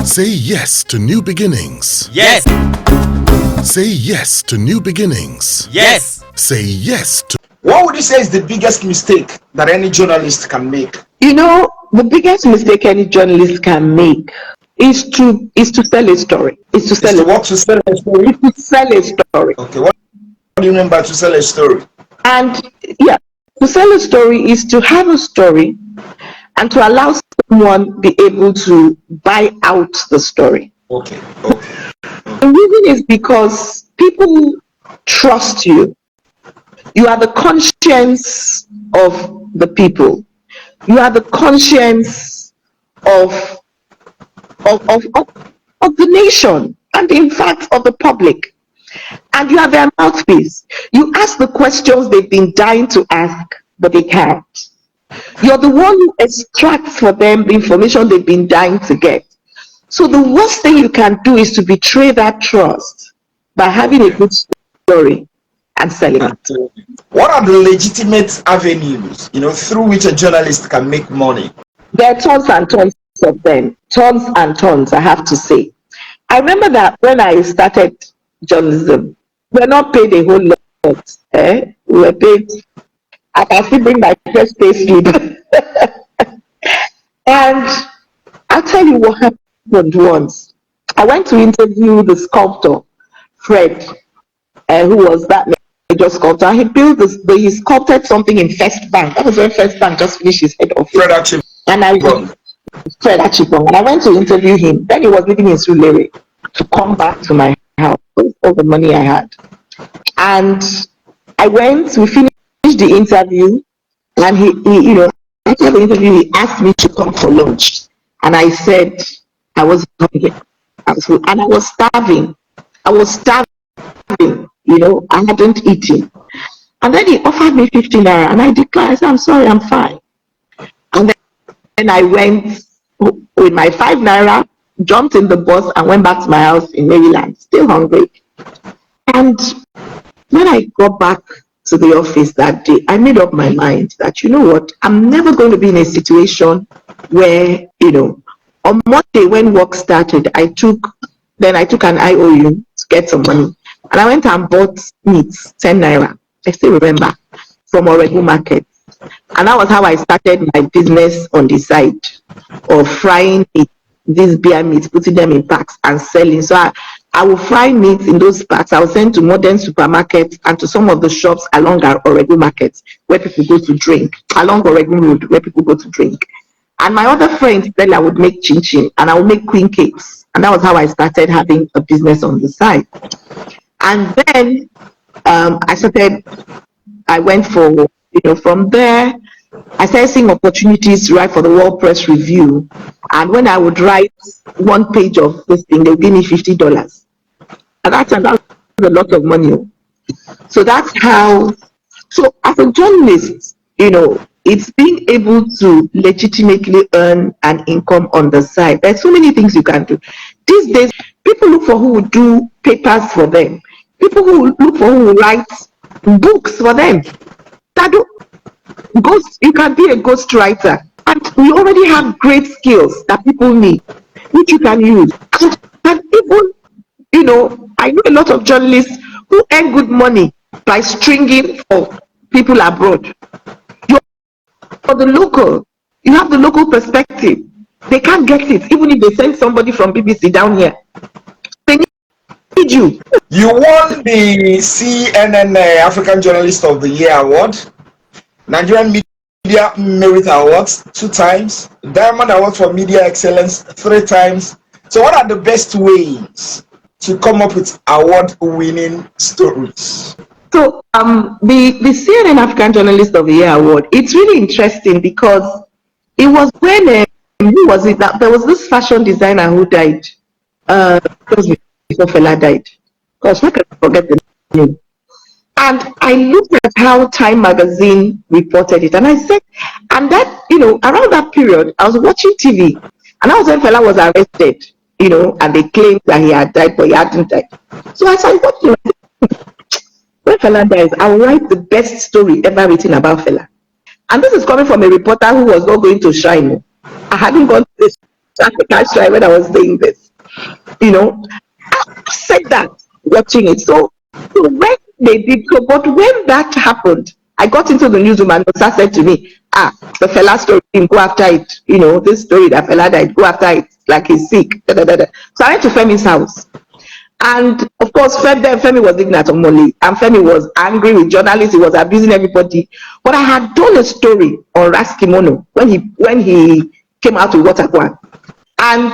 Say yes to new beginnings. Yes. Say yes to new beginnings. Yes. Say yes to... What would you say is the biggest mistake that any journalist can make? You know, the biggest mistake any journalist can make is to sell a story. To sell a story? To sell a story. Okay, what do you mean by to sell a story? And yeah, to sell a story is to have a story and to allow someone be able to buy out the story. Okay. The reason is because people trust you. You are the conscience of the people. You are the conscience of the nation, and in fact of the public. And you are their mouthpiece. You ask the questions they've been dying to ask, but they can't. You're the one who extracts for them the information they've been dying to get. So the worst thing you can do is to betray that trust by having a good story and selling it. What are the legitimate avenues, through which a journalist can make money? There are tons and tons of them. Tons and tons, I have to say. I remember that when I started journalism, we were not paid a whole lot. We were paid... I can still bring my first pay slip. And I'll tell you what happened once. I went to interview the sculptor, Fred, who was that major sculptor. He built he sculpted something in First Bank. That was when First Bank just finished his head office. Fred Achibong. Fred Achibong. And I went to interview him. Then he was living in Sulere to come back to my house with all the money I had. And we finished the interview, and he after the interview he asked me to come for lunch, and I said I was hungry, and I was starving. I hadn't eaten, and then he offered me 15 naira, and I declined. I said, I'm sorry, I'm fine. And then I went with my 5 naira, jumped in the bus, and went back to my house in Maryland, still hungry. And when I got back to the office that day, I made up my mind that, you know what, I'm never going to be in a situation where, on Monday when work started, I took an IOU to get some money, and I went and bought meat, 10 naira, I still remember, from Oregu Market. And that was how I started my business on the side of frying meat, these beer meats, putting them in packs and selling. So I will fry meat in those packs. I will send to modern supermarkets and to some of the shops along our Oregu markets where people go to drink, along Oregu Road where people go to drink. And my other friends said I would make chin-chin and I would make queen cakes. And that was how I started having a business on the side. And then I went for, from there, I started seeing opportunities to write for the World Press Review. And when I would write one page of this thing, they would give me $50. At that time, that was a lot of money. So that's how, so as a journalist, it's being able to legitimately earn an income on the side. There's so many things you can do. These days, people look for who will do papers for them. People who look for who will write books for them. You can be a ghostwriter, and we already have great skills that people need, which you can use. And even, I know a lot of journalists who earn good money by stringing for people abroad. For the local, you have the local perspective. They can't get it, even if they send somebody from BBC down here. They need you. You won the CNN African Journalist of the Year Award, Nigerian Media Merit Awards 2 times, Diamond Award for Media Excellence 3 times. So what are the best ways to come up with award-winning stories? So the CNN African Journalist of the Year Award, it's really interesting because it was when, who was it? There was this fashion designer who died, before Fela died. Gosh, I can forget the name. And I looked at how Time magazine reported it, and I said, and that, around that period, I was watching TV, and that was when Fela was arrested, and they claimed that he had died, but he hadn't died. So I started watching. When Fela dies, I will write the best story ever written about Fela. And this is coming from a reporter who was not going to shine. I hadn't gone to this African shrine when I was doing this. You know, I said that watching it. So when they did so, but when that happened, I got into the newsroom and Musa said to me, the Fela story, go after it. You know, this story that Fela died, go after it, like he's sick. Da, da, da, da. So I went to Femi's house. And of course, Femi was living at Omole, and Femi was angry with journalists. He was abusing everybody. But I had done a story on Ras Kimono when he came out with Waterquan, and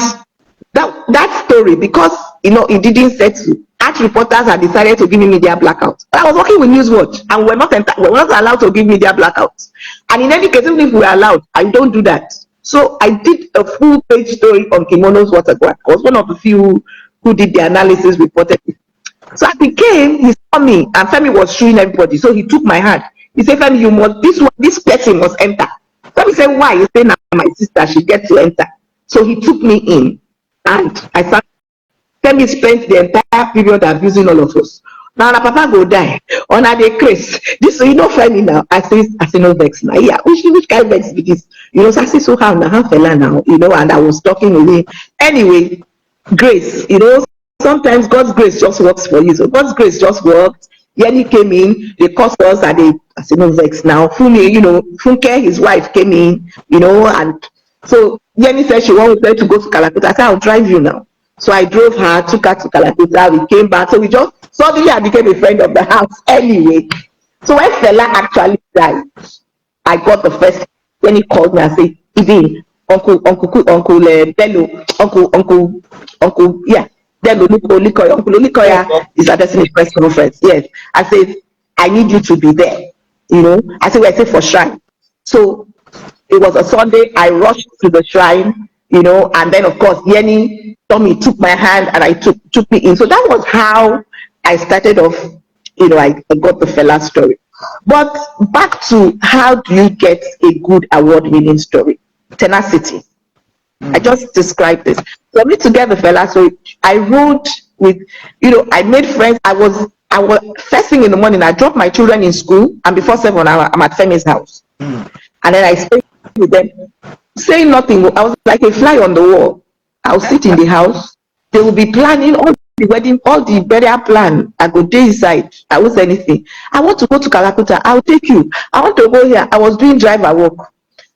that story, because it didn't settle. Art reporters had decided to give me media blackout. I was working with Newswatch, and we're not allowed to give media blackouts. And in any case, even if we're allowed, I don't do that. So I did a full page story on Kimono's Waterquan. I was one of the few who did the analysis, reported it. So as he came, he saw me, and Femi was showing everybody. So he took my hand. He said, Femi, this person must enter. Femi said, why? He said, now my sister, she gets to enter. So he took me in, and I started. Femi spent the entire period abusing all of us. Now, Papa go die. On a day, Chris. This, Femi now. I say, no vex now. Yeah, which kind of vex be this? So I say, so how now? How Fela now? And I was talking with him. Anyway, grace, sometimes God's grace just works for you. So God's grace just worked. Yenny came in, they caused us, and I said, no vex now. Funke, his wife, came in, and so Yenny said she wanted to go to Calcutta. I said, I'll drive you now. So I drove her, took her to Calcutta, we came back. So suddenly I became a friend of the house anyway. So when Fela actually died, I got the first, when he called me and said, Ibim, Uncle Bello, Uncle, yeah, Bello, Uncle Olikoya is addressing his first conference. Yes. I said, I need you to be there. I said, we're safe for shrine. So it was a Sunday, I rushed to the shrine, and then of course, Yenny, Tommy took my hand and I took me in. So that was how I started off, I got the Fela story. But back to how do you get a good award-winning story? Tenacity. I just described this. For me to get the Fela story, I wrote with, I made friends. I was first thing in the morning, I dropped my children in school, and before 7, I'm at Femi's house. And then I stayed with them, saying nothing. I was like a fly on the wall. I'll sit in the house. They will be planning all the wedding, all the burial plan. I go day inside. I won't say anything. I want to go to Calcutta. I'll take you. I want to go here. I was doing driver work.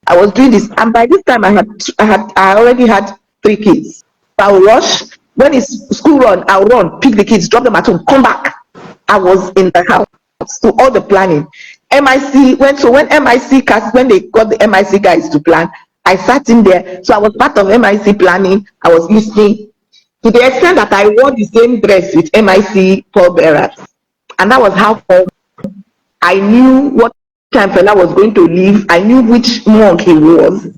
I was doing this, and by this time I already had 3 kids. I'll rush. When it's school run, I'll run, pick the kids, drop them at home, come back. I was in the house. So all the planning. MIC when MIC when they got the MIC guys to plan, I sat in there. So I was part of MIC planning. I was listening to the extent that I wore the same dress with MIC pallbearers, and that was how I knew what time Fela was going to leave. I knew which monk he was.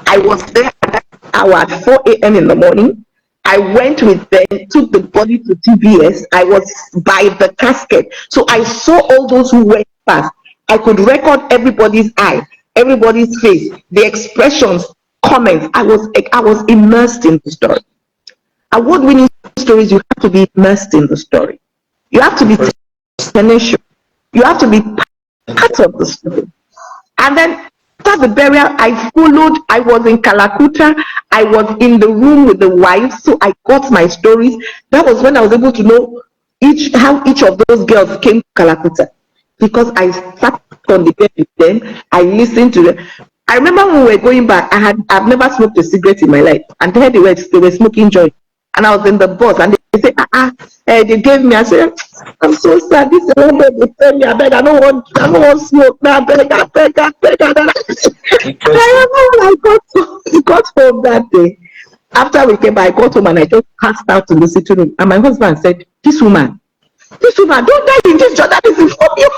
I was there at that hour at 4 a.m. in the morning. I went with them, took the body to TBS. I was by the casket. So I saw all those who went past. I could record everybody's eye, everybody's face, the expressions, comments. I was immersed in the story. Award-winning stories, you have to be immersed in the story. You have to be tenacious. You have to be part of the story. And then after the burial, I followed. I was in Calcutta. I was in the room with the wives, so I got my stories. That was when I was able to know how each of those girls came to Calcutta, because I sat on the bed with them. I listened to them. I remember when we were going back, I've never smoked a cigarette in my life, and there they were smoking joint, and I was in the bus, and they said, they gave me. I said, I'm so sad. This is one day they tell me, I beg, I don't want smoke. Now, I beg. And I remember when I got home that day. After we came back, I got home and I just passed out to the sitting room. And my husband said, this woman, don't die in this journalism from you.